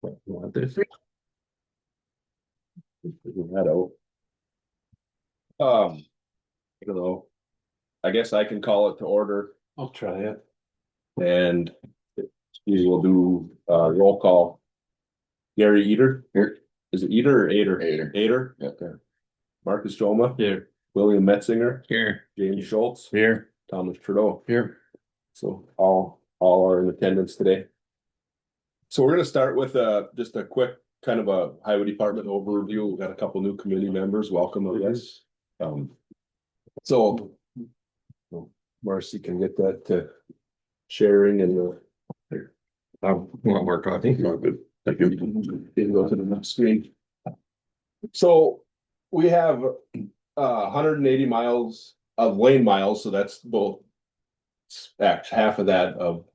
Want this? Figure that out. I don't know. I guess I can call it to order I'll try it. and we will do roll call. Gary Eater. Here. Is it Eater or Ader? Ader. Ader. Yep. Okay. Marcus Joma. Here. William Metzinger. Here. James Schultz. Here. Thomas Trudeau. Here. So all are in attendance today. So we're gonna start with just a quick kind of a highway department overview. We've got a couple new community members. Welcome, I guess. So Marcy can get that to sharing and Want more coffee? good. Thank you. You can go to the next screen. So we have 180 miles of lane miles, so that's both half of that of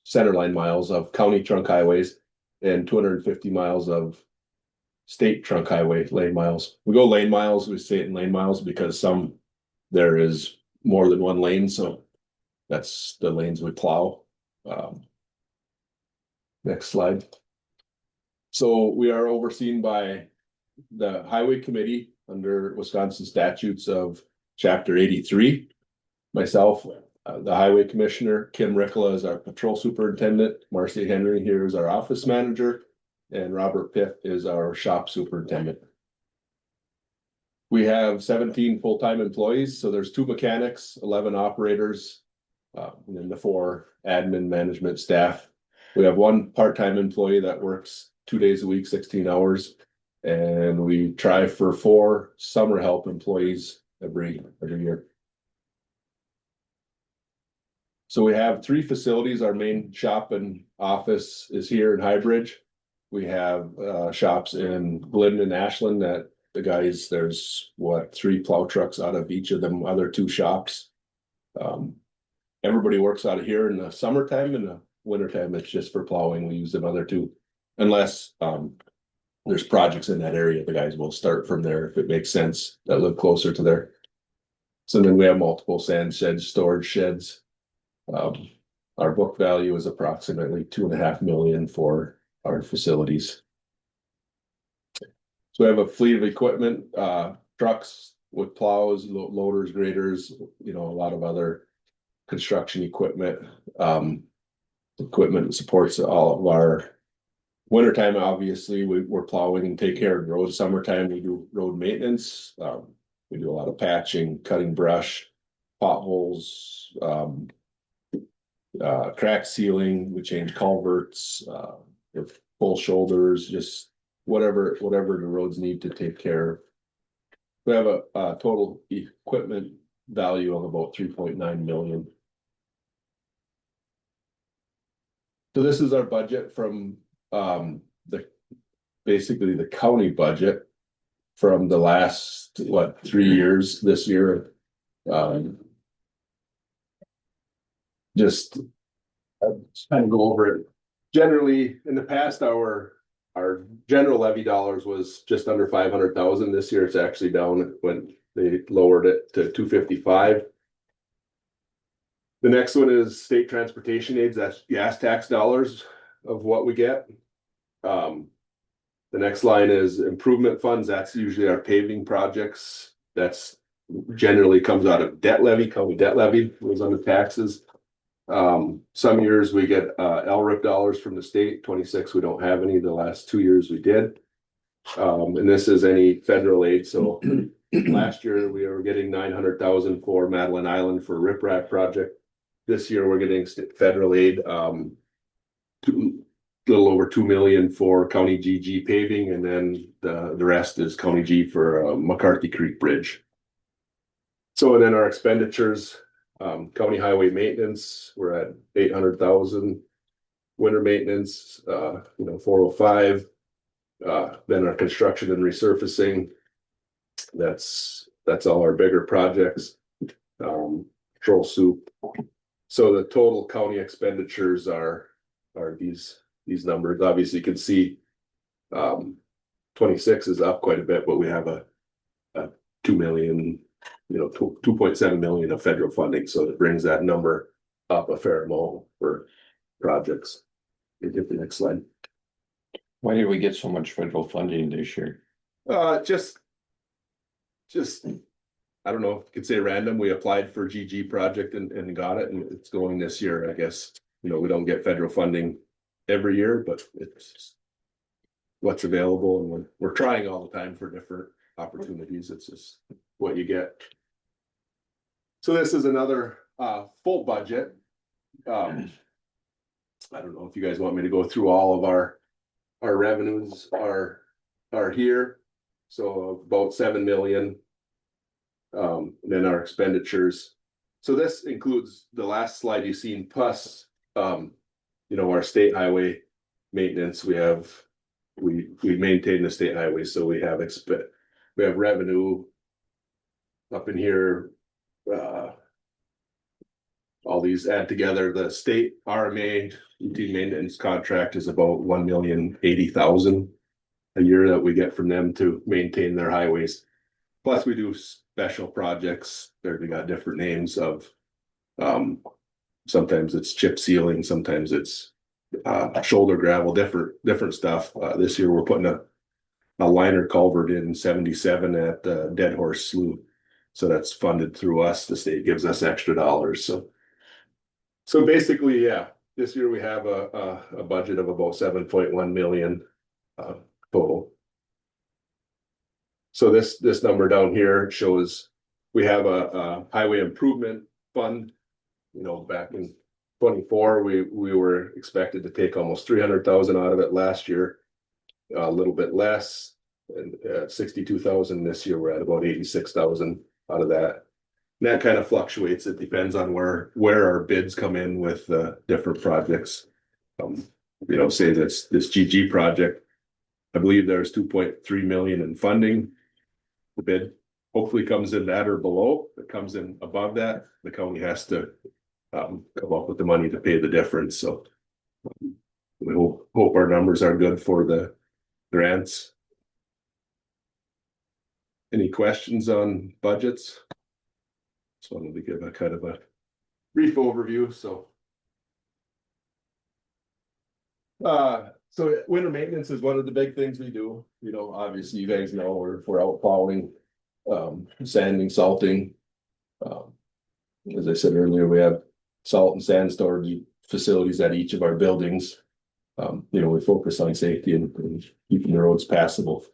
centerline miles of county trunk highways and 250 miles of state trunk highway lane miles. We go lane miles, we say it in lane miles because there is more than one lane, so that's the lanes we plow. Next slide. So we are overseen by the Highway Committee under Wisconsin statutes of Chapter 83. Myself, the Highway Commissioner, Kim Ricola is our Patrol Superintendent, Marcy Henry here is our Office Manager, and Robert Pitt is our Shop Superintendent. We have 17 full-time employees, so there's 2 mechanics, 11 operators, and then the 4 admin management staff. We have 1 part-time employee that works 2 days a week, 16 hours, and we try for 4 summer help employees every year. So we have 3 facilities. Our main shop and office is here in Highbridge. We have shops in Glidden and Ashland that the guys, there's 3 plow trucks out of each of them other 2 shops. Everybody works out of here in the summertime. In the wintertime, it's just for plowing. We use them other 2. Unless there's projects in that area, the guys will start from there if it makes sense that live closer to there. So then we have multiple sand sheds, storage sheds. Our book value is approximately $2.5 million for our facilities. So we have a fleet of equipment, trucks with plows, loaders, graders, a lot of other construction equipment. Equipment supports all of our wintertime. Obviously, we're plowing and take care of the road. Summertime, we do road maintenance. We do a lot of patching, cutting brush, potholes, crack sealing. We change culverts, full shoulders, just whatever the roads need to take care of. We have a total equipment value of about $3.9 million. So this is our budget from basically the county budget from the last 3 years. This year, just kind of go over it. Generally, in the past, our general levy dollars was just under 500,000. This year, it's actually down when they lowered it to 255. The next one is state transportation aids. That's gas tax dollars of what we get. The next line is improvement funds. That's usually our paving projects. That's generally comes out of debt levy, county debt levy, goes on the taxes. Some years we get LRIP dollars from the state. 26 we don't have any. The last 2 years we did. And this is any federal aid. So last year we were getting 900,000 for Madeline Island for riprap project. This year we're getting federal aid, little over 2 million for County GG paving, and then the rest is County G for McCarthy Creek Bridge. So and then our expenditures, county highway maintenance, we're at 800,000. Winter maintenance, 405. Then our construction and resurfacing. That's all our bigger projects. Patrol soup. So the total county expenditures are these numbers. Obviously, you can see 26 is up quite a bit, but we have a 2 million, 2.7 million of federal funding. So it brings that number up a fair amount for projects. You get the next slide. Why did we get so much federal funding this year? Just, I don't know if you could say random. We applied for GG project and got it, and it's going this year, I guess. You know, we don't get federal funding every year, but it's what's available, and we're trying all the time for different opportunities. It's just what you get. So this is another full budget. I don't know if you guys want me to go through all of our revenues are here. So about 7 million. Then our expenditures. So this includes the last slide you've seen, plus you know, our state highway maintenance. We maintain the state highway, so we have revenue up in here. All these add together. The state RMA routine maintenance contract is about 1,080,000 a year that we get from them to maintain their highways. Plus we do special projects. They got different names of, sometimes it's chip sealing, sometimes it's shoulder gravel, different stuff. This year we're putting a liner culvert in 77 at Dead Horse Slough. So that's funded through us. The state gives us extra dollars. So basically, yeah, this year we have a budget of about 7.1 million total. So this number down here shows we have a highway improvement fund. You know, back in 24, we were expected to take almost 300,000 out of it last year, a little bit less, and 62,000 this year. We're at about 86,000 out of that. And that kind of fluctuates. It depends on where our bids come in with different projects. You know, say this GG project, I believe there's 2.3 million in funding. The bid hopefully comes in that or below. If it comes in above that, the county has to come up with the money to pay the difference. So we hope our numbers are good for the grants. Any questions on budgets? Just wanted to give a kind of a brief overview. So winter maintenance is one of the big things we do. You know, obviously you guys know we're out plowing, sanding, salting. As I said earlier, we have salt and sand storage facilities at each of our buildings. You know, we focus on safety and keeping the roads passable.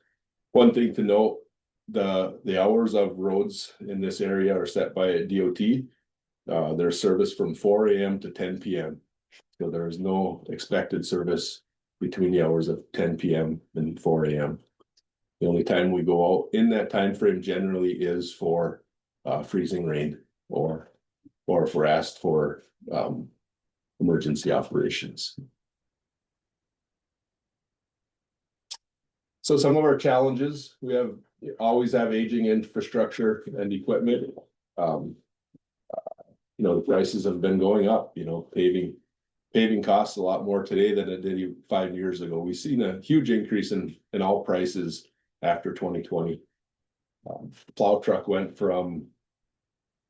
One thing to note, the hours of roads in this area are set by DOT. They're serviced from 4 a.m. to 10 p.m. So there is no expected service between the hours of 10 p.m. and 4 a.m. The only time we go out in that time frame generally is for freezing rain or if we're asked for emergency operations. So some of our challenges, we always have aging infrastructure and equipment. You know, the prices have been going up. You know, paving costs a lot more today than it did 5 years ago. We've seen a huge increase in all prices after 2020. Plow truck went from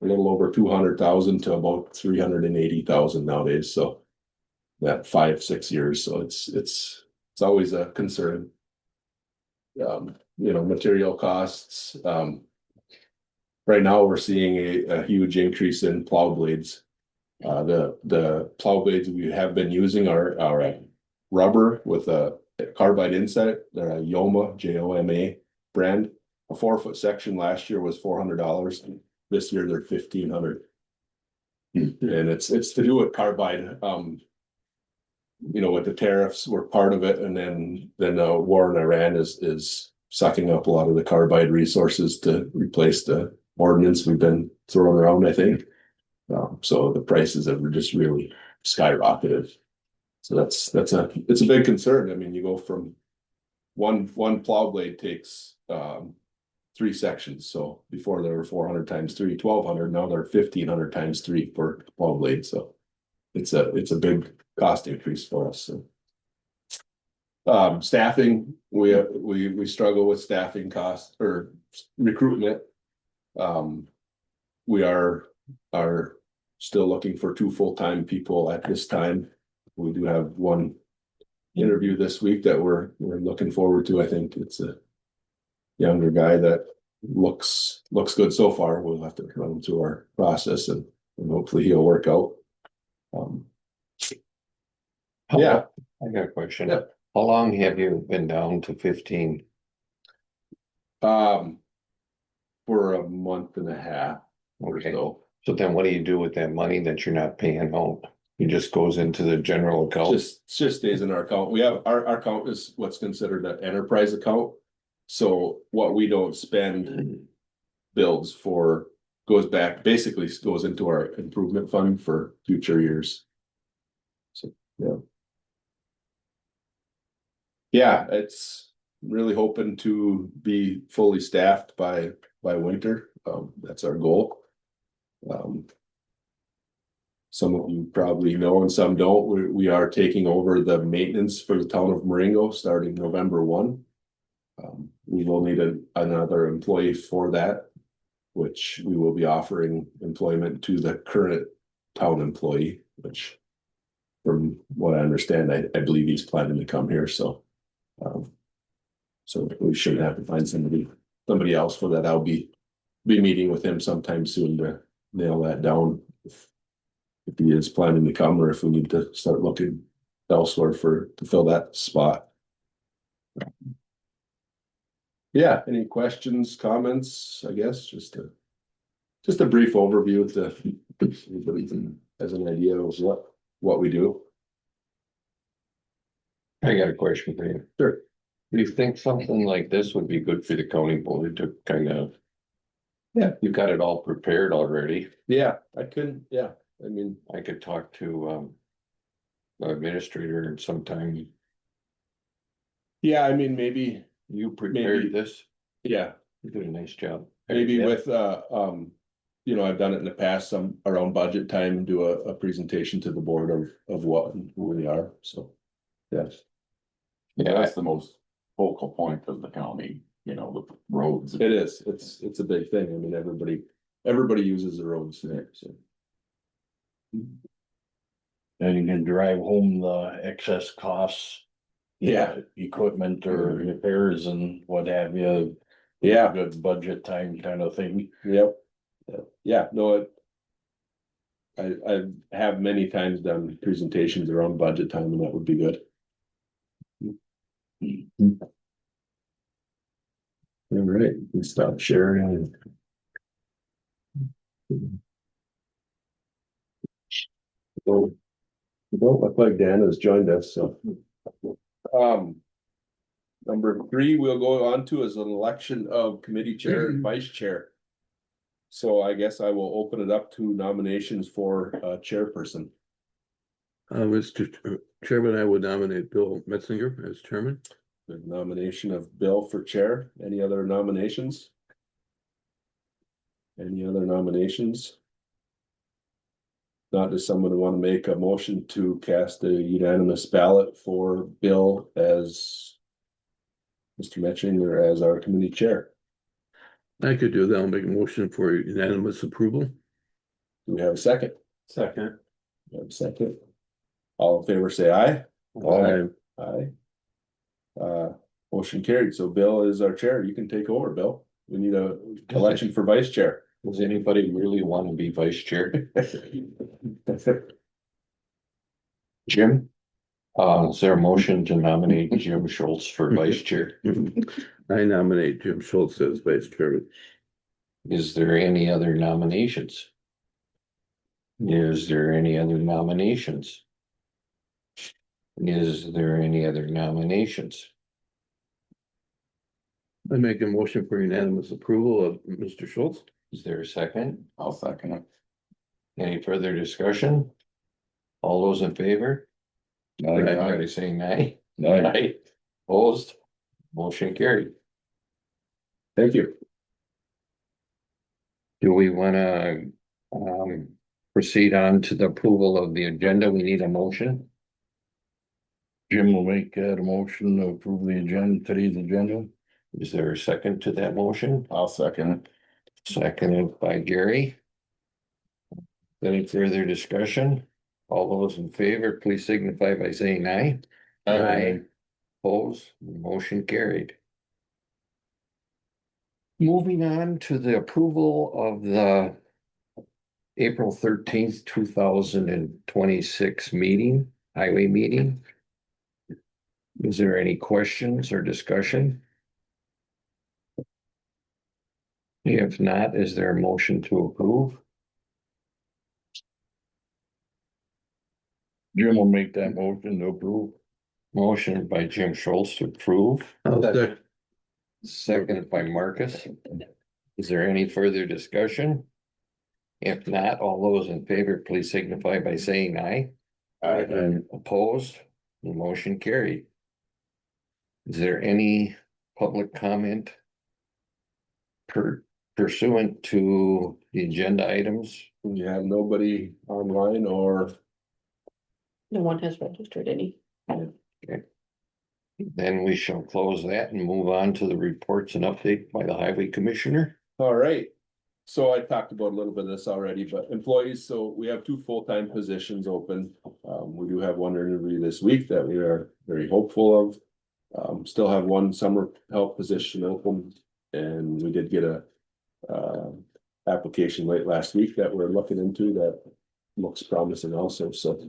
a little over 200,000 to about 380,000 nowadays. So that 5-6 years. So it's always a concern. You know, material costs. Right now we're seeing a huge increase in plow blades. The plow blades we have been using are rubber with a carbide inside. They're a Yoma, Joma brand. A 4-foot section last year was $400. This year they're $1,500. And it's to do with carbide. You know, with the tariffs were part of it, and then the war in Iran is sucking up a lot of the carbide resources to replace the ordnance we've been throwing around, I think. So the prices have just really skyrocketed. So it's a big concern. I mean, you go from one plow blade takes 3 sections. So before there were 400 times 3, 1,200. Now they're 1,500 times 3 for plow blade. So it's a big cost increase for us. So, staffing, we struggle with staffing costs or recruitment. We are still looking for 2 full-time people at this time. We do have one interview this week that we're looking forward to. I think it's a younger guy that looks good so far. We'll have to run him through our process and hopefully he'll work out. Yeah. I got a question. Yep. How long have you been down to 15? For a month and a half or Okay. so. So then what do you do with that money that you're not paying out? It just goes into the general account? Just stays in our account. We have, our account is what's considered an enterprise account. So what we don't spend builds for goes back, basically goes into our improvement fund for future years. So, yeah. Yeah, it's really hoping to be fully staffed by winter. That's our goal. Some of you probably know and some don't. We are taking over the maintenance for the town of Marengo starting November 1. We will need another employee for that, which we will be offering employment to the current town employee, which from what I understand, I believe he's planning to come here, so we shouldn't have to find somebody else for that. I'll be meeting with him sometime soon to nail that down. If he is planning to come, or if we need to start looking elsewhere to fill that spot. Yeah, any questions, comments? I guess just a brief overview to everybody has an idea of what we do. I got a question for you. Sure. Do you think something like this would be good for the county board to kind of? Yeah. You got it all prepared already. Yeah, I could, yeah, I mean. I could talk to the administrator sometime. Yeah, I mean, maybe. You prepared Maybe. this? Yeah, You did a nice job. maybe Yeah. with, I've done it in the past, around budget time, do a presentation to the board of what and who we are, so. Yes, Yeah, That's the most focal point of the county, the roads. it is, it's a big thing, I mean, everybody uses the roads there, so. And you can drive home the excess costs. Yeah. Equipment or repairs and what have you. Yeah, Good budget time kind of thing. yep, yeah, no, I have many times done presentations around budget time, and that would be good. All right, we stop sharing. So, you don't look like Dan has joined us, so. Number 3, we'll go on to is an election of committee chair and vice chair. So I guess I will open it up to nominations for chairperson. Mr. Chairman, I would nominate Bill Metzinger as chairman. The nomination of Bill for chair. Any other nominations? Any other nominations? Not, does someone want to make a motion to cast a unanimous ballot for Bill as Mr. Metzinger as our committee chair? I could do that. I'll make a motion for unanimous approval. Do we have a second? Second. We have a second. All in favor, say aye. Aye. Aye. Motion carried. So Bill is our chair. You can take over, Bill. We need a election for vice chair. Does anybody really want to be vice chair? Jim? Is there a motion to nominate Jim Schultz for vice chair? I nominate Jim Schultz as vice chairman. Is there any other nominations? Is there any other nominations? Is there any other nominations? I make a motion for unanimous approval of Mr. Schultz. Is there a second? I'll second it. Any further discussion? All those in favor? Everybody saying aye? Aye. Opposed? Motion carried. Thank you. Do we wanna proceed on to the approval of the agenda? We need a motion. Jim will make that a motion to approve the agenda, today's agenda. Is there a second to that motion? I'll second it. Seconded by Gary. Any further discussion? All those in favor, please signify by saying aye. Aye. Opposed, motion carried. Moving on to the approval of the April 13th, 2026 meeting, highway meeting. Is there any questions or discussion? If not, is there a motion to approve? Jim will make that motion to approve. Motion by Jim Schultz to approve, I'll second. seconded by Marcus. Is there any further discussion? If not, all those in favor, please signify by saying aye. Aye. Opposed, the motion carried. Is there any public comment pursuant to the agenda items? You have nobody online or No one has registered any. Then we shall close that and move on to the reports and update by the highway commissioner. All right. So I talked about a little bit of this already, but employees, so we have 2 full-time positions open. We do have one interview this week that we are very hopeful of. Still have one summer help position open, and we did get a application late last week that we're looking into that looks promising also, so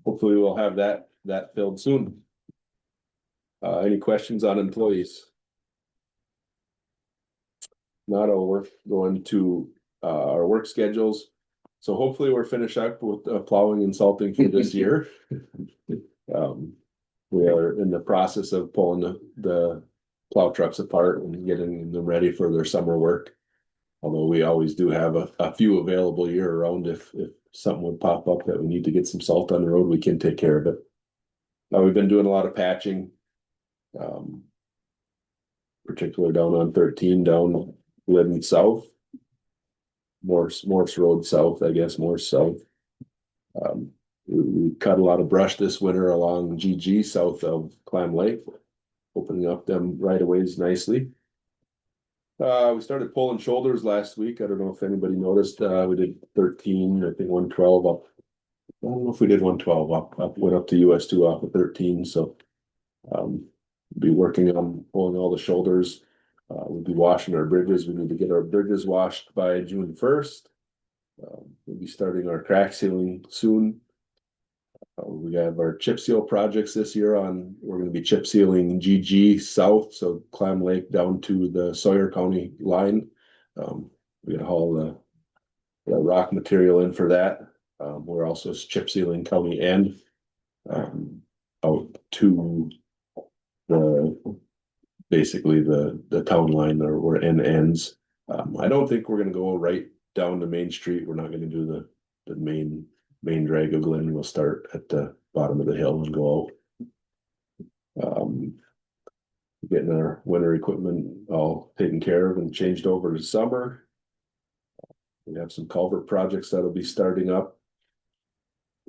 hopefully we'll have that filled soon. Any questions on employees? Not all work going to our work schedules. So hopefully we're finished up with plowing and salting for this year. We are in the process of pulling the plow trucks apart and getting them ready for their summer work. Although we always do have a few available year round if something would pop up that we need to get some salt on the road, we can take care of it. We've been doing a lot of patching. Particularly down on 13 down Glidden South. Morse Road South, I guess, Morse South. We cut a lot of brush this winter along GG south of Clam Lake, opening up them right of ways nicely. We started pulling shoulders last week. I don't know if anybody noticed. We did 13, I think 112 up. I don't know if we did 112 up, went up to US 2 off of 13. So be working on pulling all the shoulders. We'll be washing our bridges. We need to get our bridges washed by June 1st. We'll be starting our crack sealing soon. We have our chip seal projects this year we're going to be chip sealing GG south, so Clam Lake down to the Sawyer County line. We're gonna haul the rock material in for that. We're also chip sealing County End out to basically the town line or where N ends. I don't think we're gonna go right down to Main Street. We're not gonna do the main drag of Glen. We'll start at the bottom of the hill and go out. Getting our winter equipment all taken care of and changed over to summer. We have some culvert projects that'll be starting up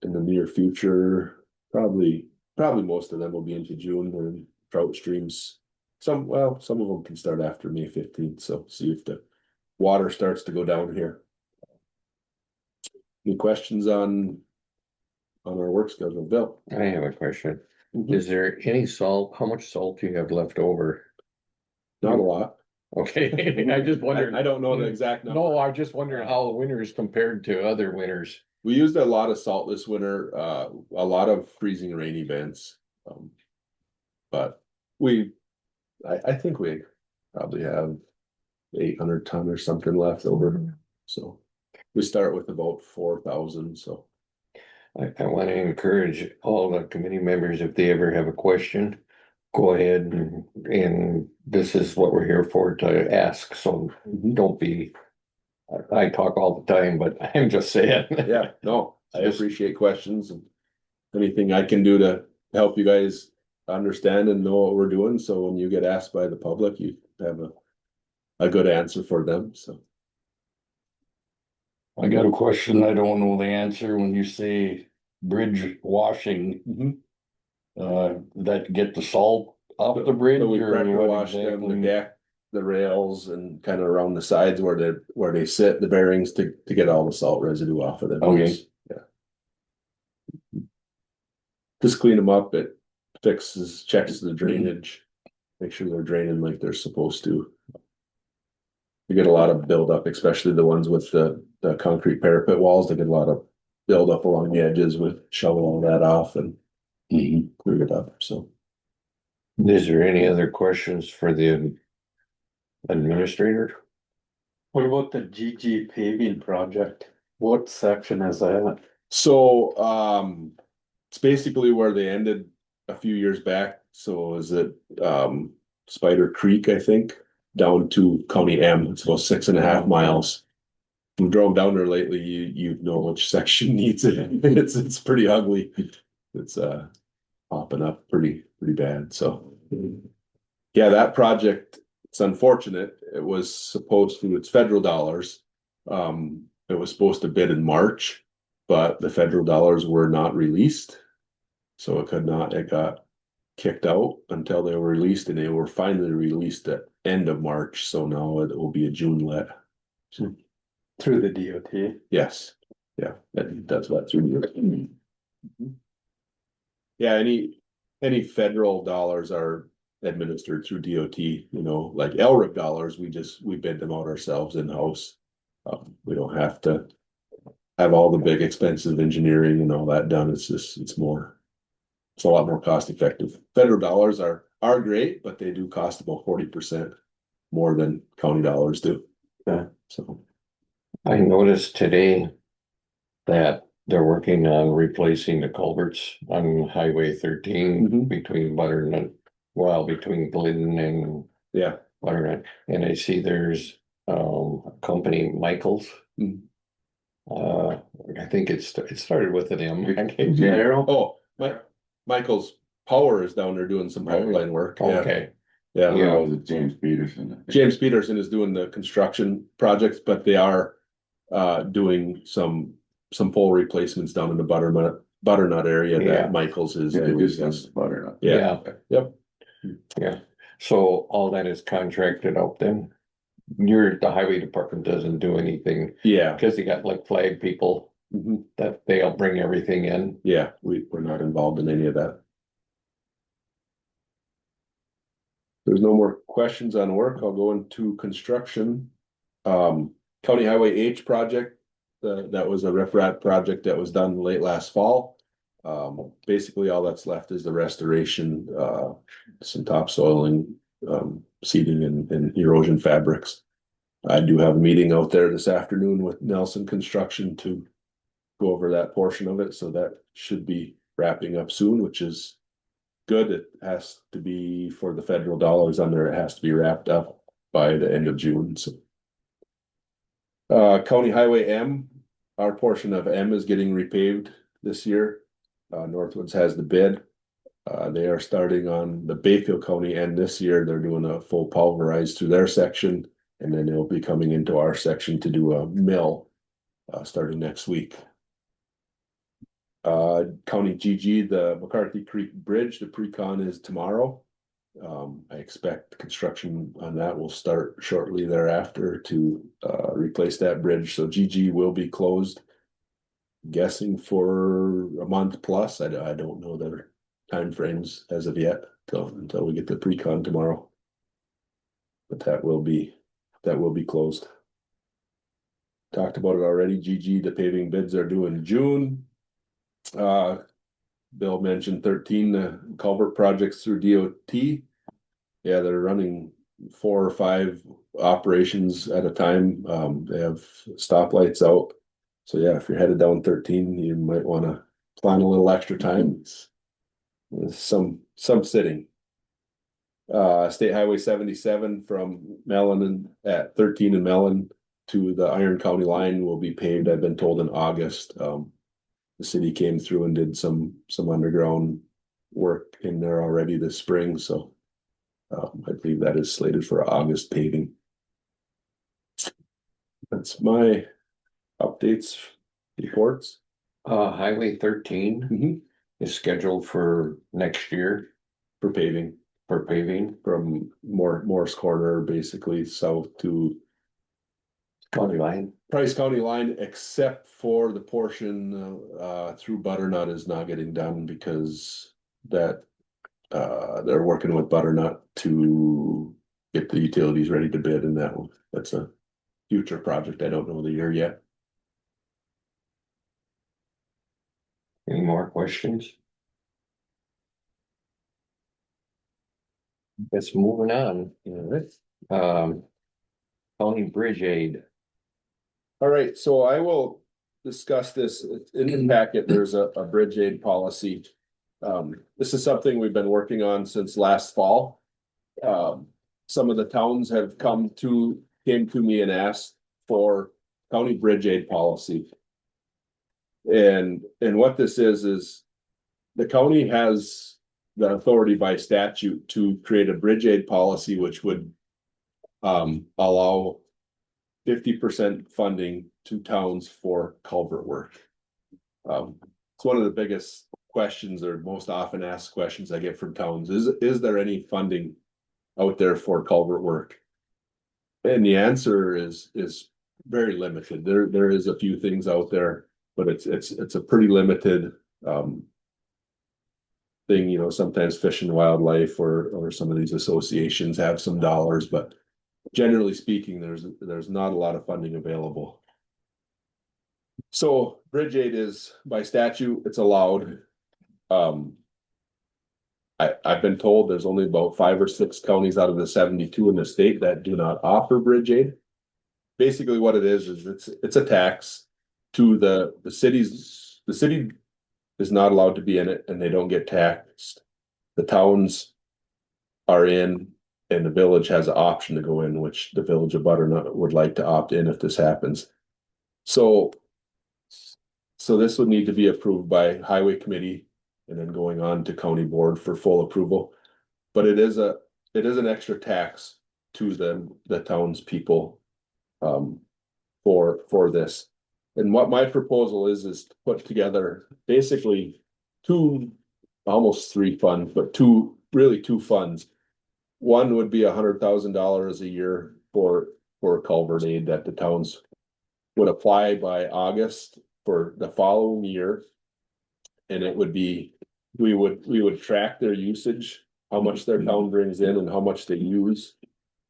in the near future. Probably most of them will be into June when trout streams. Some of them can start after May 15th. So see if the water starts to go down here. Any questions on our work schedule, Bill? I have a question. Is there any salt? How much salt do you have left over? Not a lot. Okay, I just wondered. I don't know the exact number. No, I just wondered how the winter is compared to other winters. We used a lot of salt this winter, a lot of freezing rain events. But I think we probably have 800 ton or something left over. So we start with about 4,000, so. I want to encourage all the committee members, if they ever have a question, go ahead and this is what we're here for, to ask, so don't be. I talk all the time, but I'm just saying. Yeah, no, I appreciate questions and anything I can do to help you guys understand and know what we're doing, so when you get asked by the public, you have a good answer for them, so. I got a question. I don't know the answer when you say bridge washing. That get the salt off the bridge? So we or pressure what wash them, the exactly? deck, the rails, and kind of around the sides where they sit, the bearings to get all the salt residue off of them. Okay. Yeah. Just clean them up. It checks the drainage, make sure they're draining like they're supposed to. You get a lot of buildup, especially the ones with the concrete parapet walls, they get a lot of buildup along the edges with shovel all that off and clear it up, so. Is there any other questions for the administrator? What about the GG paving project? What section is that? So, it's basically where they ended a few years back, so is it, Spider Creek, I think, down to County M, it's about 6.5 miles. If you drove down there lately, you know which section needs it, it's pretty ugly. It's, popping up pretty bad, so. Yeah, that project, it's unfortunate, it was supposed to, it's federal dollars. It was supposed to bid in March, but the federal dollars were not released. So it got kicked out until they were released, and they were finally released at end of March, so now it will be a June let. Through the DOT? Yes, yeah, that's what through. Yeah, any federal dollars are administered through DOT, you know, like LRIP dollars, we bid them out ourselves in-house. We don't have to have all the big expensive engineering and all that done, it's a lot more cost effective. Federal dollars are great, but they do cost about 40% more than county dollars do. Yeah. So. I noticed today that they're working on replacing the culverts on Highway 13 Mhm. between between Glidden and Yeah. Butternut. And I see there's a company, Michaels. Mhm. I think it started with an M. Arrow? Oh, Michael's Power is down there doing some power line work. Yeah. Okay, Yeah. Yeah. Was it James Peterson? James Peterson is doing the construction projects, but they are doing some pole replacements down in the butternut area Yeah. that Michael's is Yeah, doing. just as butternut. Yeah, yep. yeah. So all that is contracted out then? The highway department doesn't do anything Yeah. because they got like flag people Mhm. that they'll bring everything in. Yeah, we're not involved in any of that. There's no more questions on work. I'll go into construction. County Highway H project, that was a riprap project that was done late last fall. Basically all that's left is the restoration, some topsoiling, seeding and erosion fabrics. I do have a meeting out there this afternoon with Nelson Construction to go over that portion of it, so that should be wrapping up soon, which is good. It has to be for the federal dollars on there, it has to be wrapped up by the end of June, so. County Highway M, our portion of M is getting repaved this year. Northwoods has the bid. They are starting on the Bayfield County end this year. They're doing a full pulverize through their section, and then they'll be coming into our section to do a mill, starting next week. County GG, the McCarthy Creek Bridge, the pre-con is tomorrow. I expect construction on that will start shortly thereafter to replace that bridge, so GG will be closed. Guessing for a month plus, I don't know their timeframes as of yet, until we get the pre-con tomorrow. But that will be closed. Talked about it already, GG, the paving bids are due in June. Bill mentioned 13 culvert projects through DOT. Yeah, they're running 4 or 5 operations at a time. They have stoplights out. So yeah, if you're headed down 13, you might want to plan a little extra time. It's some sitting. State Highway 77 from Mellon at 13 and Mellon to the Iron County line will be paved, I've been told, in August. The city came through and did some underground work in there already this spring, so I believe that is slated for August paving. That's my updates, reports. Highway 13 is scheduled for next year For paving for paving. from Morris Corner, basically south to County line. Price County line, except for the portion through Butternut is not getting done because that they're working with Butternut to get the utilities ready to bid, and that's a future project. I don't know the year yet. Any more questions? Let's moving on. County Bridge Aid. All right, so I will discuss this in the packet. There's a bridge aid policy. This is something we've been working on since last fall. Some of the towns have came to me and asked for county bridge aid policy. And what this is the county has the authority by statute to create a bridge aid policy, which would allow 50% funding to towns for culvert work. It's one of the biggest questions or most often asked questions I get from towns is there any funding out there for culvert work? And the answer is very limited. There is a few things out there, but it's a pretty limited thing. You know, sometimes Fish and Wildlife or some of these associations have some dollars, but generally speaking, there's not a lot of funding available. So bridge aid is by statute, it's allowed. I've been told there's only about 5 or 6 counties out of the 72 in the state that do not offer bridge aid. Basically what it is it's a tax to the cities. The city is not allowed to be in it and they don't get taxed. The towns are in and the village has an option to go in, which the village of Butternut would like to opt in if this happens. So this would need to be approved by highway committee and then going on to county board for full approval. But it is an extra tax to the townspeople for this. And what my proposal is to put together basically almost 3 funds, but two funds. One would be $100,000 a year for culvert aid that the towns would apply by August for the following year. And it would be, we would track their usage, how much their town brings in and how much they use,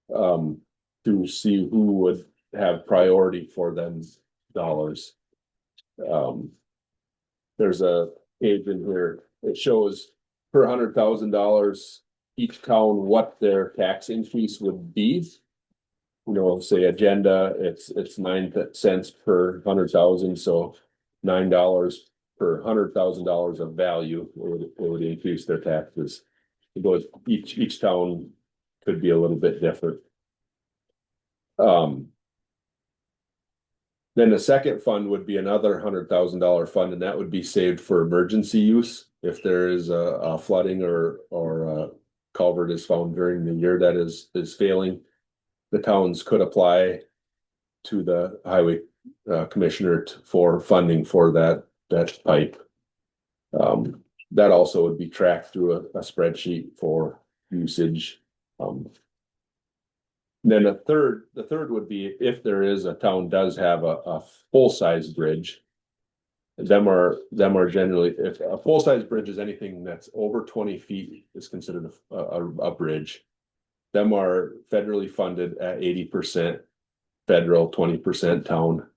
to see who would have priority for them dollars. There's a page in here, it shows per $100,000 each town what their tax increase would be. You know, say agenda, it's 9 cents per 100,000, so $9 per $100,000 of value would increase their taxes. It goes, each town could be a little bit different. Then the second fund would be another $100,000 fund, and that would be saved for emergency use. If there is a flooding or a culvert is found during the year that is failing, the towns could apply to the highway commissioner for funding for that pipe. That also would be tracked through a spreadsheet for usage. Then the third would be if there is a town does have a full-size bridge. Them are generally, if a full-size bridge is anything that's over 20 feet is considered a bridge. Them are federally funded at 80% federal, 20% town.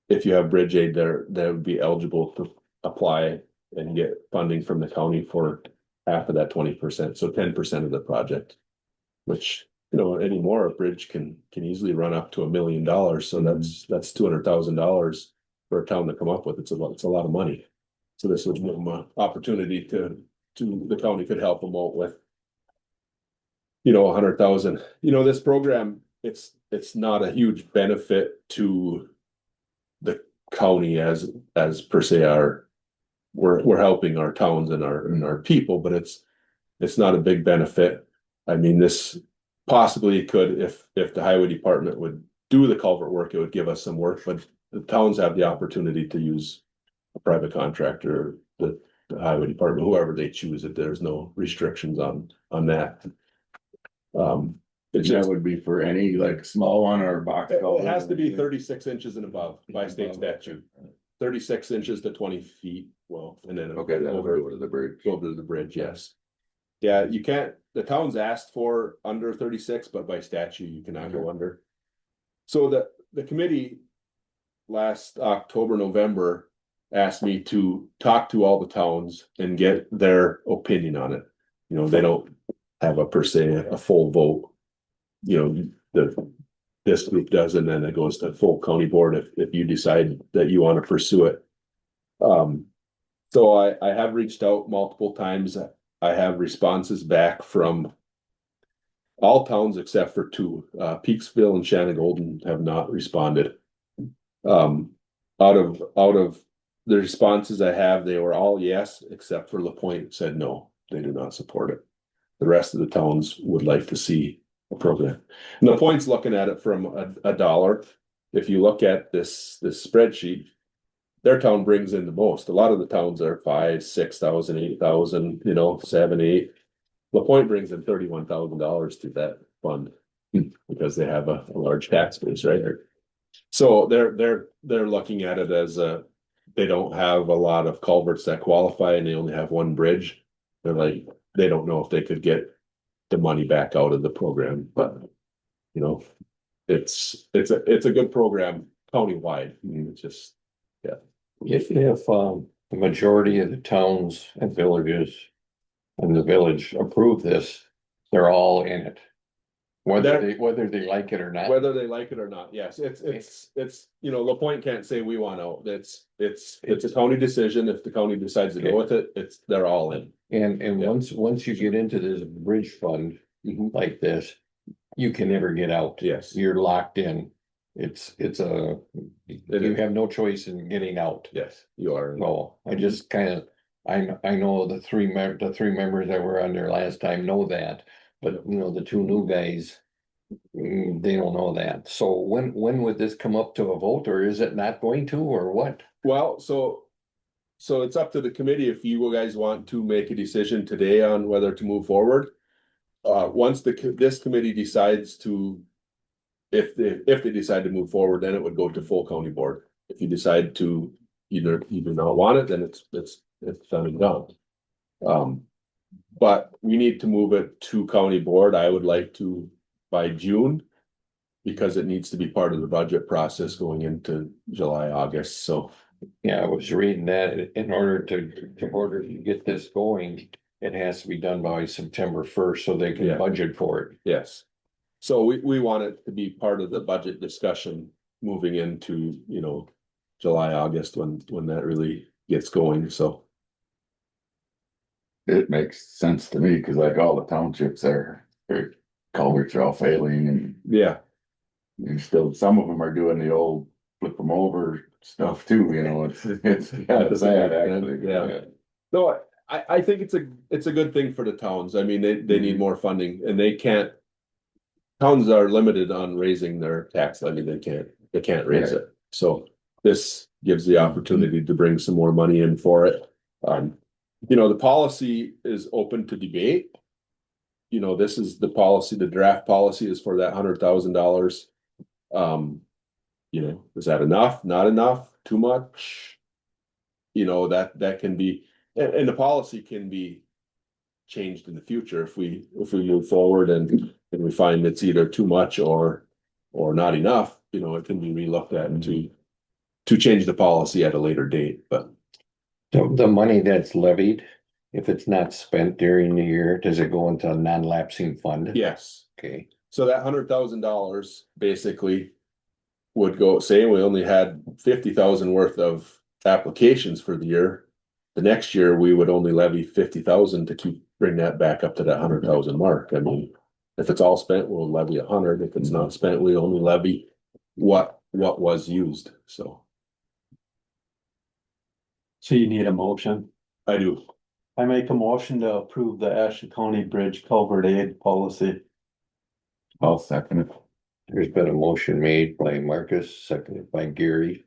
If you have bridge aid there, that would be eligible to apply and get funding from the county for half of that 20%, so 10% of the project. Which, you know, anymore, a bridge can easily run up to $1 million, so that's $200,000 for a town to come up with. It's a lot of money. So this would give them an opportunity to the county could help them out with, you know, 100,000. You know, this program, it's not a huge benefit to the county as per se we're helping our towns and our people, but it's not a big benefit. I mean, this possibly could, if the highway department would do the culvert work, it would give us some work, but the towns have the opportunity to use a private contractor, the highway department, whoever they choose, if there's no restrictions on that. That would be for any like small one or box. It has to be 36 inches and above by state statute, 36 inches to 20 feet. well, and then. Okay, then over over to the bridge. Go over to the bridge, yes. Yeah, you can't, the town's asked for under 36, but by statute, you cannot go under. So the committee last October, November asked me to talk to all the towns and get their opinion on it. You know, they don't have a per se, a full vote. You know, this group does, and then it goes to full county board if you decide that you want to pursue it. So I have reached out multiple times. I have responses back from all towns except for two. Peaksville and Shannon Golden have not responded. Out of the responses I have, they were all yes, except for LaPointe said no, they do not support it. The rest of the towns would like to see a program. And LaPointe's looking at it from a dollar. If you look at this spreadsheet, their town brings in the most. A lot of the towns are 5,000, 6,000, 8,000, you know, 7, 8. LaPointe brings in $31,000 to that fund because they have a large tax base, right? So they're looking at it as they don't have a lot of culverts that qualify and they only have one bridge. They're like, they don't know if they could get the money back out of the program, but you know, it's a good program countywide. I mean, it's just, yeah. If the majority of the towns and villages and the village approve this, they're all in it. Whether they like it or not. Whether they like it or not, yes, it's, you know, LaPointe can't say we want out, it's a county decision, if the county decides to go with it, they're all in. And Yeah. once you get into this bridge fund like this, you can never get out. Yes. You're locked in. You have no choice in getting out. Yes, you are. No, I just I know the three members that were on there last time know that, but you know, the two new guys, they don't know that. So when would this come up to a vote, or is it not going to, or what? Well, so it's up to the committee if you guys want to make a decision today on whether to move forward. Once this committee decides to, if they decide to move forward, then it would go to full county board. If you decide to you do not want it, then it's done and done. But we need to move it to county board. I would like to by June, because it needs to be part of the budget process going into July, August, so. Yeah, I was reading that in order to get this going, it has to be done by September 1st, so they can Yeah. budget for it. Yes. So we want it to be part of the budget discussion moving into, you know, July, August, when that really gets going, so. It makes sense to me, cause like all the townships their culverts are all failing and Yeah, you still, some of them are doing the old flip them over stuff too, you know, it's kind of sad actually. Yeah. No, I think it's a good thing for the towns. I mean, they need more funding and they can't. Towns are limited on raising their tax levy. They can't raise it. So this gives the opportunity to bring some more money in for it. You know, the policy is open to debate. You know, this is the policy, the draft policy is for that $100,000. You know, is that enough? Not enough? Too much? You know, that can be, and the policy can be changed in the future if we move forward and we find it's either too much or not enough, you know, it can be relooked at and to change the policy at a later date, but. The money that's levied, if it's not spent during the year, does it go into a non-lapsing fund? Yes, Okay, so that $100,000 basically would go, say we only had 50,000 worth of applications for the year. The next year, we would only levy 50,000 to bring that back up to that 100,000 mark. I mean, if it's all spent, we'll levy 100. If it's not spent, we only levy what was used, so. So you need a motion. I do. I make a motion to approve the Ashley County Bridge Culvert Aid Policy. I'll second it. there's been a motion made by Marcus, seconded by Gary.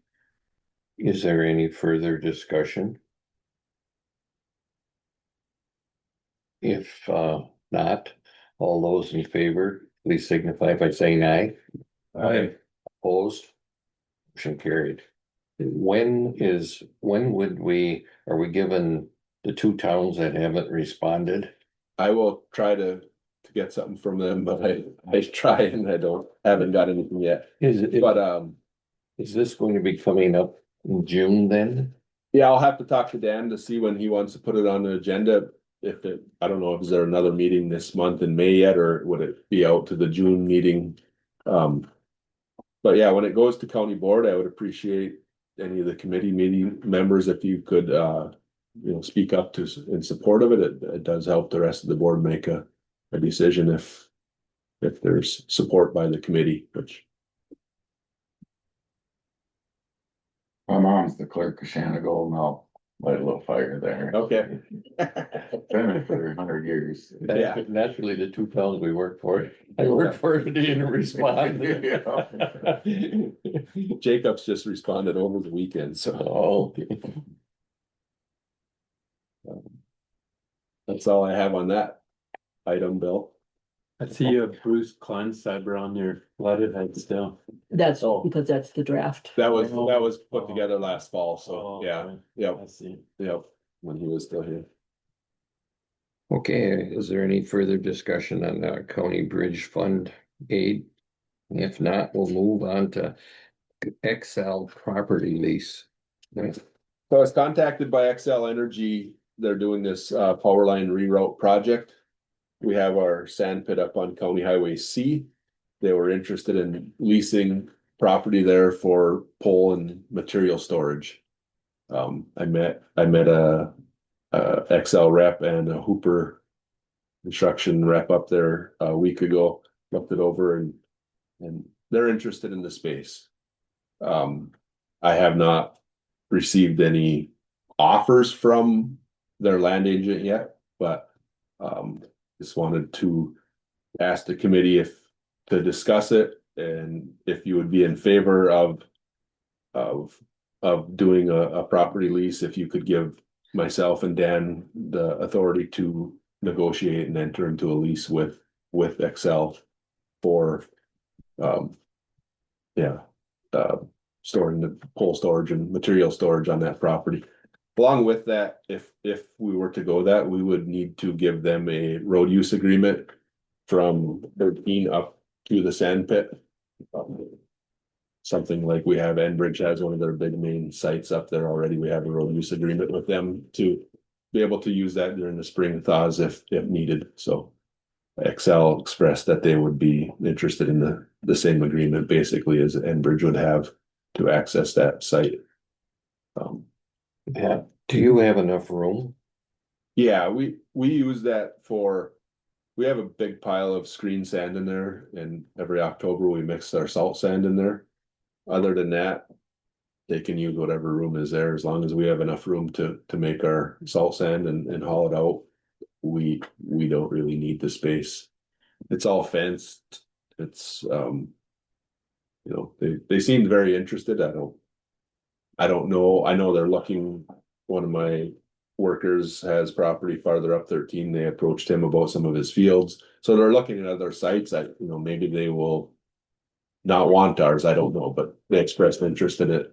Is there any further discussion? If not, all those in favor, please signify by saying aye. Aye. Opposed? Motion carried. when are we given the two towns that haven't responded? I will try to get something from them, but I try and haven't got anything yet. But, Is this going to be coming up in June then? yeah, I'll have to talk to Dan to see when he wants to put it on the agenda. I don't know, is there another meeting this month in May yet, or would it be out to the June meeting? But yeah, when it goes to county board, I would appreciate any of the committee meeting members, if you could, speak up in support of it. It does help the rest of the board make a decision if there's support by the committee, which. My mom's the clerk of Shannagold, and I'll light a little fire there. Okay. Been it for 100 years. Yeah. Naturally, the two towns we work for, I work for, didn't respond. Jacobs just responded over the weekend, so. Oh, That's all I have on that item, Bill. I see you have Bruce Kleinsteiber on your letterhead still. That's Oh. because that's the draft. That was put together last fall, so Oh, yeah, okay. yep, I see. yep, when he was still here. okay, is there any further discussion on the county bridge fund aid? If not, we'll move on to Excel property lease. So I was contacted by Xcel Energy. They're doing this power line reroute project. We have our sand pit up on County Highway C. They were interested in leasing property there for pole and material storage. I met a Xcel rep and a Hooper construction rep up there a week ago, looked it over and they're interested in the space. I have not received any offers from their land agent yet, but just wanted to ask the committee to discuss it, and if you would be in favor of doing a property lease, if you could give myself and Dan the authority to negotiate and enter into a lease with Excel for storing the pole storage and material storage on that property. Along with that, if we were to go that, we would need to give them a road use agreement from 13 up to the sand pit. Something like we have, Enbridge has one of their big main sites up there already. We have a road use agreement with them to be able to use that during the spring thaws if needed. So Excel expressed that they would be interested in the same agreement basically as Enbridge would have to access that site. Yeah, do you have enough room? Yeah, we use that we have a big pile of screen sand in there, and every October we mix our salt sand in there. Other than that, they can use whatever room is there, as long as we have enough room to make our salt sand and haul it out. We don't really need the space. It's all fenced. It's they seemed very interested. I don't know. I know they're looking, one of my workers has property farther up 13. They approached him about some of his fields. So they're looking at other sites that, maybe they will not want ours. I don't know, but they expressed interest in it.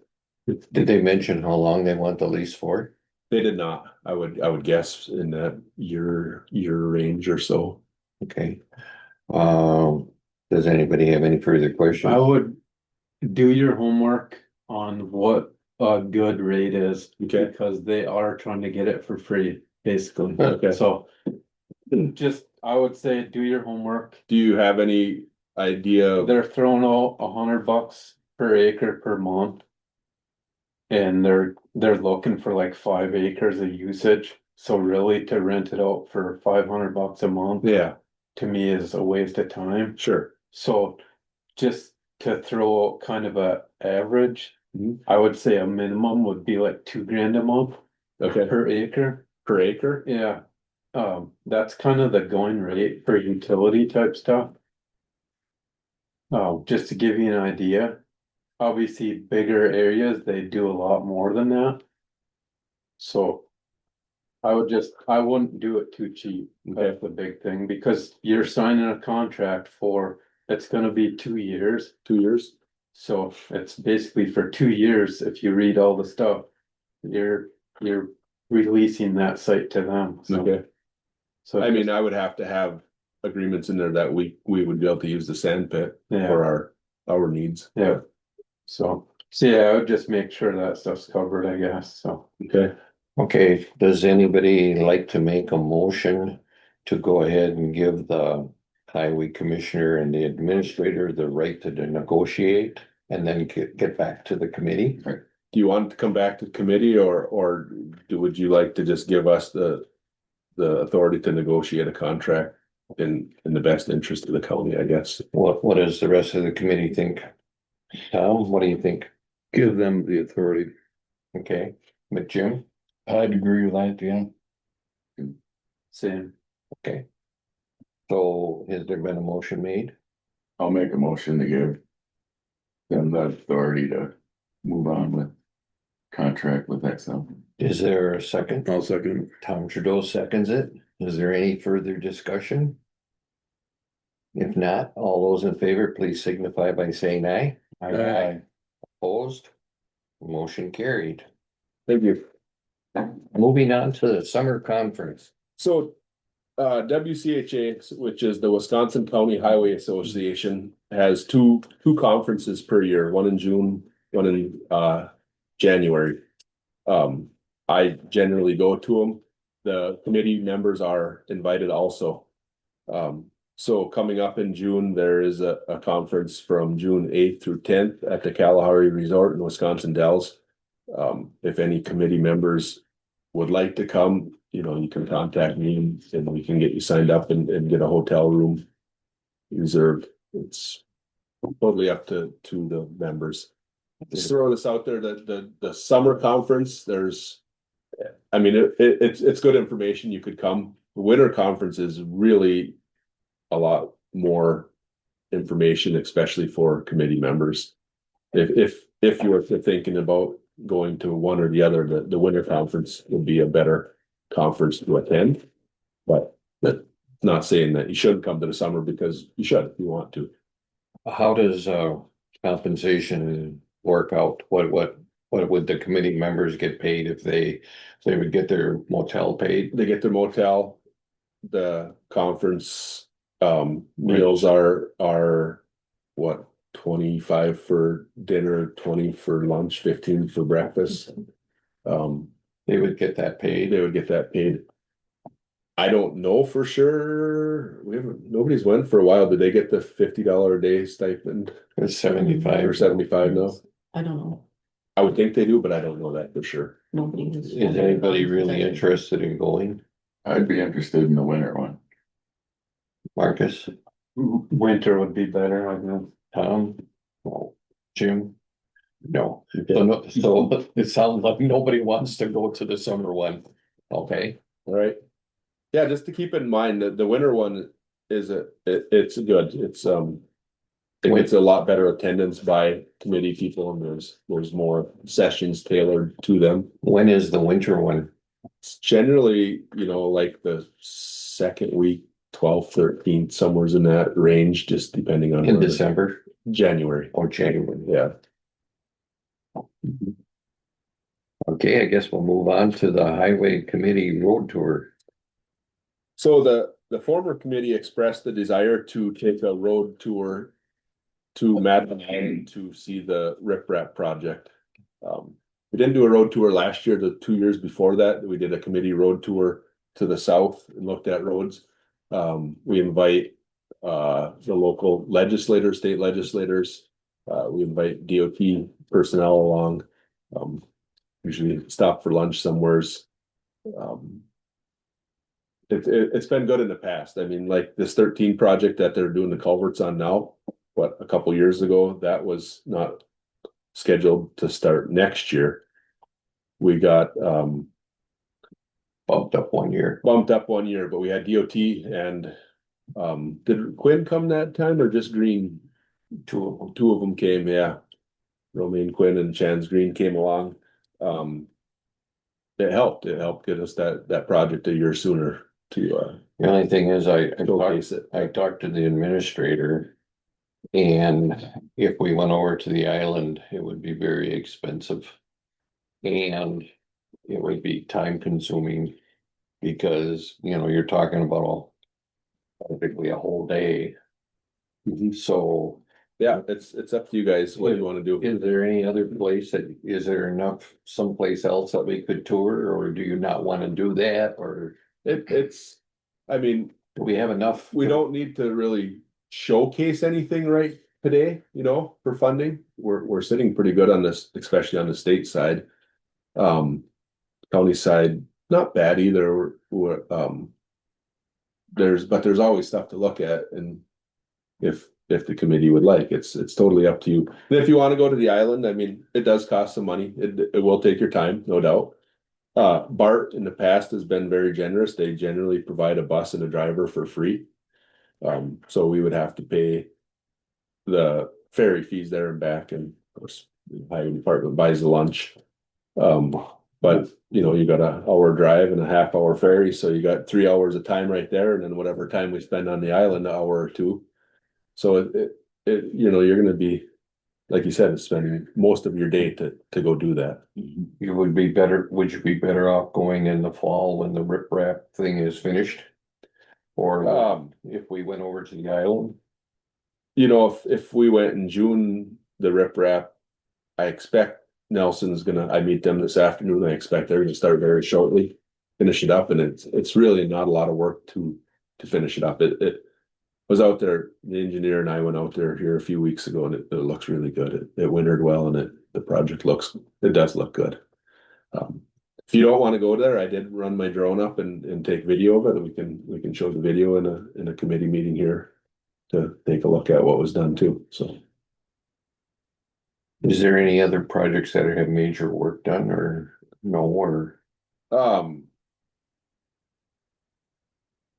Did they mention how long they want the lease for? They did not. I would guess in that year range or so. Okay. Does anybody have any further questions? I would do your homework on what a good rate is. Okay. Because they are trying to get it for free, basically. Okay. So I would say do your homework. Do you have any idea? They're throwing out $100 per acre per month. And they're looking for like 5 acres of usage. So really to rent it out for $500 a month. Yeah, To me is a waste of time. sure. So just to throw out kind of a average, Mhm. I would say a minimum would be like $2,000 a month Okay, per acre. per acre? Yeah. That's kind of the going rate for utility type stuff. Just to give you an idea, obviously bigger areas, they do a lot more than that. So I wouldn't do it too cheap. That's the big thing, because you're signing a contract for, it's gonna be 2 years. 2 years? So it's basically for 2 years, if you read all the stuff, you're releasing that site to them, so. Okay, So I mean, I would have to have agreements in there that we would be able to use the sand pit Yeah, for our needs. yeah. So yeah, I would just make sure that stuff's covered, I guess, so. Okay, Okay, does anybody like to make a motion to go ahead and give the highway commissioner and the administrator the right to negotiate and then get back to the committee? do you want to come back to committee or would you like to just give us the authority to negotiate a contract in the best interest of the county, I guess? What does the rest of the committee think? Tom, what do you think? Give them the authority. Okay, but Jim? I'd agree with that, yeah. Same. Okay. So has there been a motion made? I'll make a motion to give them the authority to move on with contract with Excel. Is there a second? I'll second. Tom Trudeau seconds it. Is there any further discussion? If not, all those in favor, please signify by saying aye. Aye. Opposed? Motion carried. Thank you. Moving on to the summer conference. So, WCHA, which is the Wisconsin County Highway Association, has two conferences per year, one in June, one in January. I generally go to them. The committee members are invited also. So coming up in June, there is a conference from June 8th through 10th at the Kalahari Resort in Wisconsin Dells. If any committee members would like to come, you can contact me and we can get you signed up and get a hotel room reserved. It's totally up to the members. Just throw this out there, the summer conference, it's good information. You could come. The winter conference is really a lot more information, especially for committee members. If you were thinking about going to one or the other, the winter conference would be a better conference to attend. But that's not saying that you shouldn't come to the summer, because you should if you want to. How does compensation work out? What would the committee members get paid if they would get their motel paid? They get their motel, the conference, meals are what, 25 for dinner, 20 for lunch, 15 for breakfast. They would get that paid. They would get that paid. I don't know for sure. Nobody's went for a while. Did they get the $50 a day stipend It's 75 or 75 now? I don't know, I would think they do, but I don't know that for sure. nobody has. Is anybody really interested in going? I'd be interested in the winter one. Marcus, Winter would be better, I know. Tom, no, Jim? No. So it sounds like nobody wants to go to the summer one. Okay, All right. Yeah, just to keep in mind that the winter one is it's good. It gets a lot better attendance by committee people, and there's more sessions tailored to them. when is the winter one? It's generally, like the second week, 12th, 13th, somewhere's in that range, just depending on In where- December January. or January? Yeah. Okay, I guess we'll move on to the highway committee road tour. So the former committee expressed the desire to take a road tour to Madison Island to see the riprap project. We didn't do a road tour last year. The 2 years before that, we did a committee road tour to the south and looked at roads. We invite the local legislators, state legislators. We invite DOT personnel along. Usually stop for lunch somewheres. It's been good in the past. I mean, like this 13 project that they're doing the culverts on now, a couple years ago, that was not scheduled to start next year. We got Bumped up 1 year. bumped up 1 year, but we had DOT and did Quinn come that time or just Green? Two of them. Two of them came, yeah. Romaine Quinn and Chance Green came along. It helped get us that project a year sooner to The only thing is, I showcase it. talked to the administrator. And if we went over to the island, it would be very expensive. And it would be time consuming because, you're talking about basically a whole day. So Yeah, it's up to you guys, what you wanna do. is there any other place is there enough someplace else that we could tour, or do you not want to do that, or I mean, do we have enough? we don't need to really showcase anything right today, for funding. We're sitting pretty good on this, especially on the state side. County side, not bad either. There's always stuff to look at, and if the committee would like, it's totally up to you. And if you want to go to the island, I mean, it does cost some money. It will take your time, no doubt. Bart in the past has been very generous. They generally provide a bus and a driver for free. So we would have to pay the ferry fees there and back, and of course, the highway department buys the lunch. But you got an hour drive and a half-hour ferry, so you got 3 hours of time right there, and then whatever time we spend on the island, an hour or two. So you're gonna be, like you said, spending most of your day to go do that. Would you be better off going in the fall when the riprap thing is finished? Or if we went over to the island? If we went in June, the riprap, I expect I meet them this afternoon. I expect they're gonna start very shortly, finish it up, and it's really not a lot of work to finish it up. It was out there, the engineer and I went out there here a few weeks ago, and it looks really good. It wintered well, and the project does look good. If you don't want to go there, I did run my drone up and take video of it. We can show the video in a committee meeting here to take a look at what was done too, so. Is there any other projects that have major work done or no, or?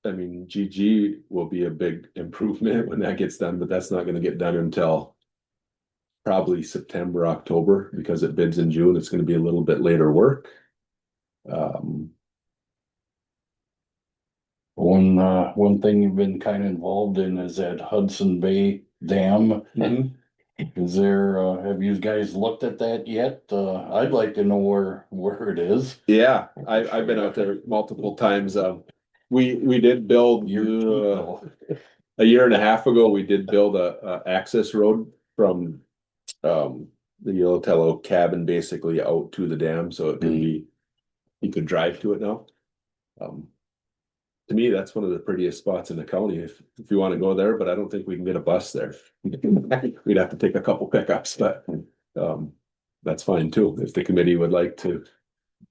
I mean, GG will be a big improvement when that gets done, but that's not gonna get done until probably September, October, because it bids in June. It's gonna be a little bit later work. One thing you've been kind of involved in is that Hudson Bay Dam. Is there, have you guys looked at that yet? I'd like to know where it is. Yeah, I've been out there multiple times. We did build a year and a half ago, we did build a access road from the Yellowtail cabin basically out to the dam, so it can be, you could drive to it now. To me, that's one of the prettiest spots in the county if you want to go there, but I don't think we can get a bus there. We'd have to take a couple pickups, but that's fine too. If the committee would like to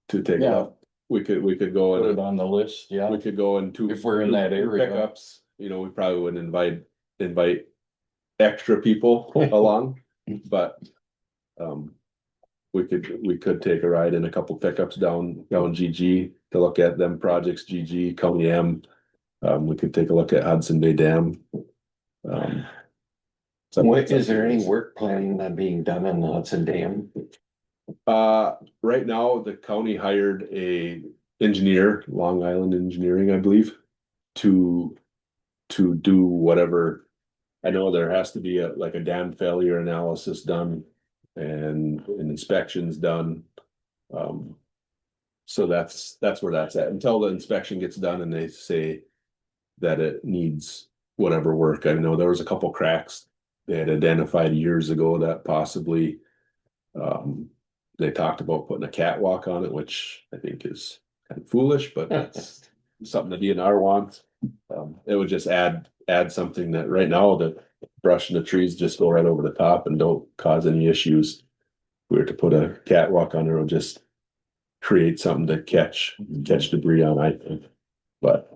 take it Yeah. up, we could go Put it and on the list, yeah. we could go in If we're in that two area. pickups. We probably wouldn't invite extra people along, but we could take a ride in a couple pickups down GG to look at them projects, GG, Coney M. We could take a look at Hudson Bay Dam. Is there any work planning on being done on the Hudson Dam? Right now, the county hired a engineer, Long Island Engineering, I believe, to do whatever. I know there has to be a dam failure analysis done and inspections done. So that's where that's at. Until the inspection gets done and they say that it needs whatever work. I know there was a couple cracks they had identified years ago that possibly they talked about putting a catwalk on it, which I think is kind of foolish, but that's something the DNR wants. It would just add something that right now the brush and the trees just go right over the top and don't cause any issues. If we were to put a catwalk on there, it would just create something to catch debris on, I think. But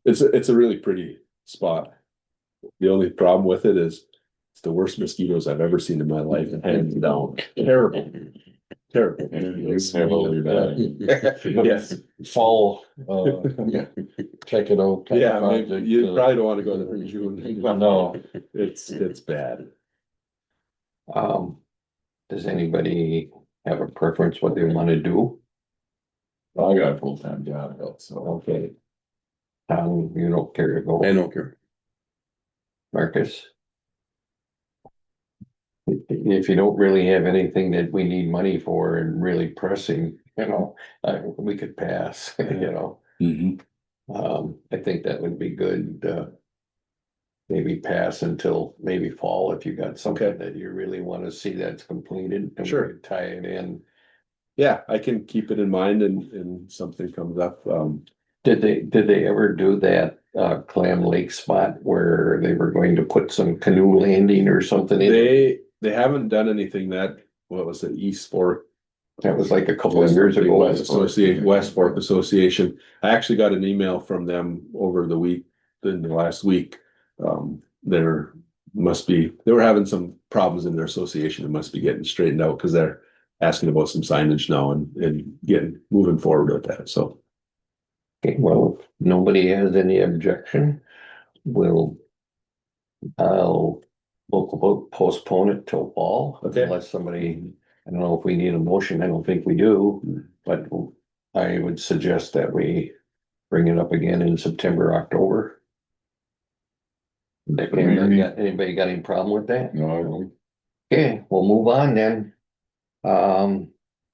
it's a really pretty spot. The only problem with it is it's the worst mosquitoes I've ever seen in my life, hands down. Terrible. It's heavily bad. Yes. Fall, check it out. kind of Yeah, maybe project, you probably don't want to go there in June. No. It's bad. Does anybody have a preference what they want to do? I got a full-time job, so. Okay. You don't care to go? I don't care. Marcus? If you don't really have anything that we need money for and really pressing, we could pass, Mhm. I think that would be good, maybe pass until maybe fall if you got something Okay. that you really wanna see that's completed. And we Sure. could tie it in. Yeah, I can keep it in mind and something comes up, Did they ever do that, Clam Lake spot where they were going to put some canoe landing or something in? they haven't done anything that, what was it, East Fork That was like a couple of years ago. West Fork. West Fork Association. I actually got an email from them over the week, in the last week. There must be, they were having some problems in their association. It must be getting straightened out because they're asking about some signage now and moving forward with that. So, Okay, well, if nobody has any objection, we'll postpone it till fall. Okay. Unless somebody, I don't know if we need a motion, I don't think we do, but I would suggest that we bring it up again in September, October. Anybody got any problem with that? No, I don't. Okay, we'll move on then.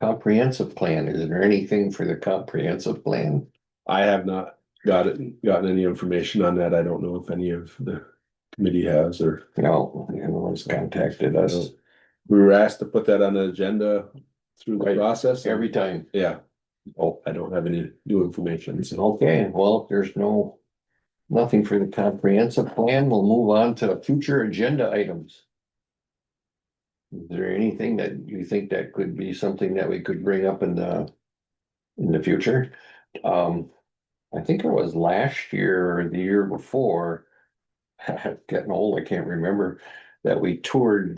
Comprehensive plan, is there anything for the comprehensive plan? I have not gotten any information on that. I don't know if any of the committee has, or No, anyone's contacted us we were asked to put that on the agenda through the Right. process. every time. Yeah, Oh, I don't have any new information. So, okay, well, if there's nothing for the comprehensive plan, we'll move on to future agenda items. Is there anything that you think that could be something that we could bring up in the future? I think it was last year or the year before, getting old, I can't remember, that we toured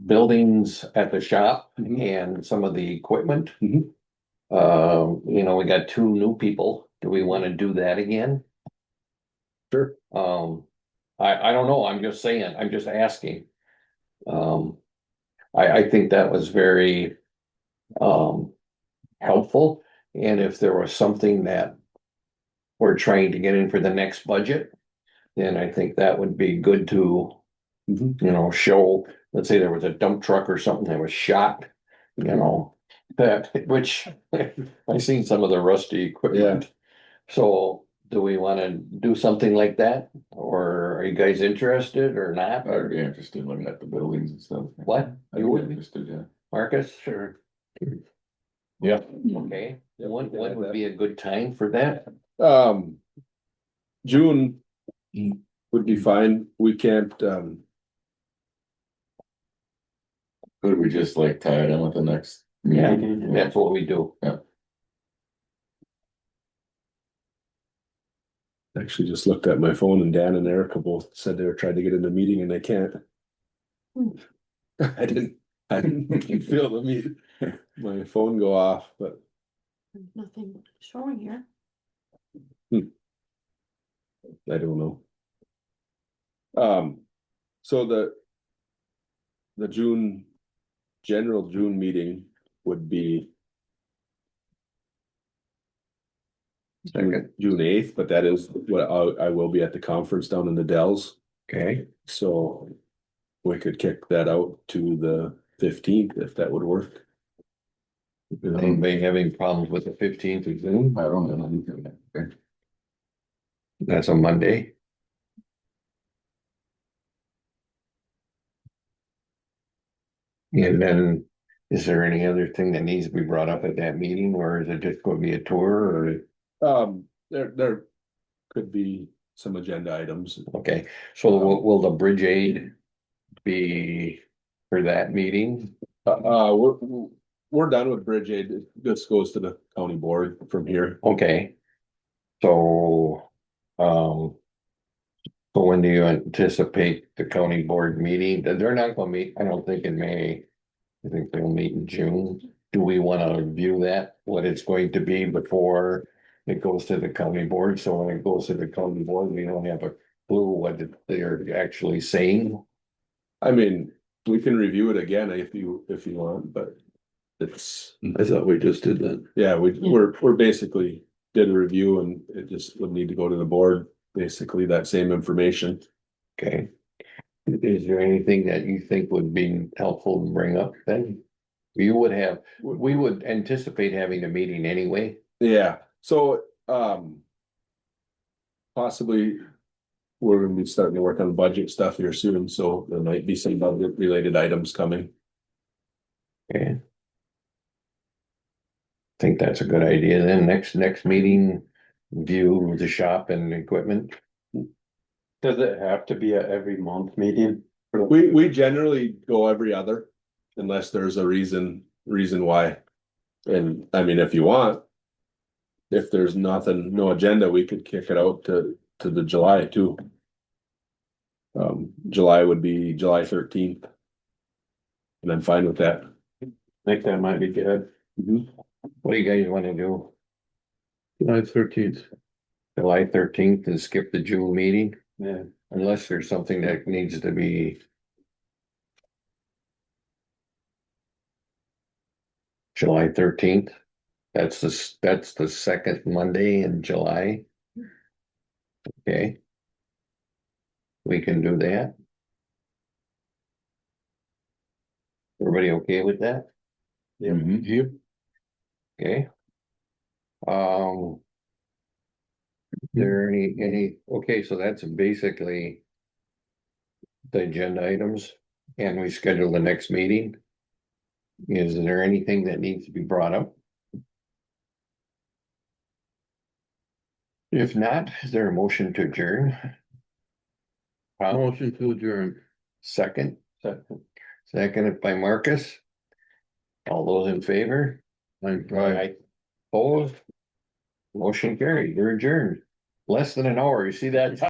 buildings at the shop Mhm. and some of the equipment. Mhm. We got 2 new people. Do we want to do that again? Sure. I don't know. I'm just saying, I'm just asking. I think that was very, helpful. And if there was something that we're trying to get in for the next budget, then I think that would be good to, Mhm. show, let's say there was a dump truck or something that was shot, which I've seen some of the rusty equipment. So do we want to do something like that? Or are you guys interested or not? I'd be interested in looking at the buildings and stuff. What? I'd You be would be? interested, yeah. Marcus? Sure. Yeah. Okay, Yeah, when we can add would that. be a good time for that? June would be fine. We can't, Could we just like tie it in with the next Yeah, meeting? that's what we do. actually just looked at my phone and Dan and Erica both said they were trying to get in the meeting and they can't. I didn't feel my phone go off, but Nothing showing here. I don't know. So the general June meeting would be June 8th, but that is what I will be at the conference down in the Dells. Okay, So we could kick that out to the 15th if that would work. anybody having problems with the 15th of June? I don't know. Okay. That's a Monday. And then, is there any other thing that needs to be brought up at that meeting, or is it just gonna be a tour, or, There could be some agenda items. okay, so will the bridge aid be for that meeting? We're done with Bridge Aid. This goes to the county board from here. Okay. So, so when do you anticipate the county board meeting? They're not gonna meet, I don't think in May. I think they'll meet in June. Do we wanna review that, what it's going to be before it goes to the county board? So when it goes to the county board, we don't have a clue what they're actually saying. I mean, we can review it again if you want, but it's, I thought we just did that. yeah, we're basically did a review and it just would need to go to the board basically that same information. Okay. Is there anything that you think would be helpful to bring up then? We would anticipate having a meeting anyway. Yeah, so, possibly we're gonna be starting to work on budget stuff here soon, so there might be some budget related items coming. Okay. Think that's a good idea. Then next meeting, view the shop and equipment. Does it have to be a every month meeting? We generally go every other, unless there's a reason why. And I mean, if you want. If there's nothing, no agenda, we could kick it out to the July too. July would be July 13th. And I'm fine with that. I think that might be good. What do you guys wanna do? July 13th. July 13th and skip the June meeting, Yeah, unless there's something that needs to be. July 13th. That's the second Monday in July. Okay. We can do that. Everybody okay with that? Yep. Okay. There okay, so that's basically. The agenda items, and we schedule the next meeting. Is there anything that needs to be brought up? If not, is there a motion to adjourn? Motion to adjourn. Second, second. seconded by Marcus. All those in favor? Aye. Opposed? Motion carried, you're adjourned. Less than an hour, you see that?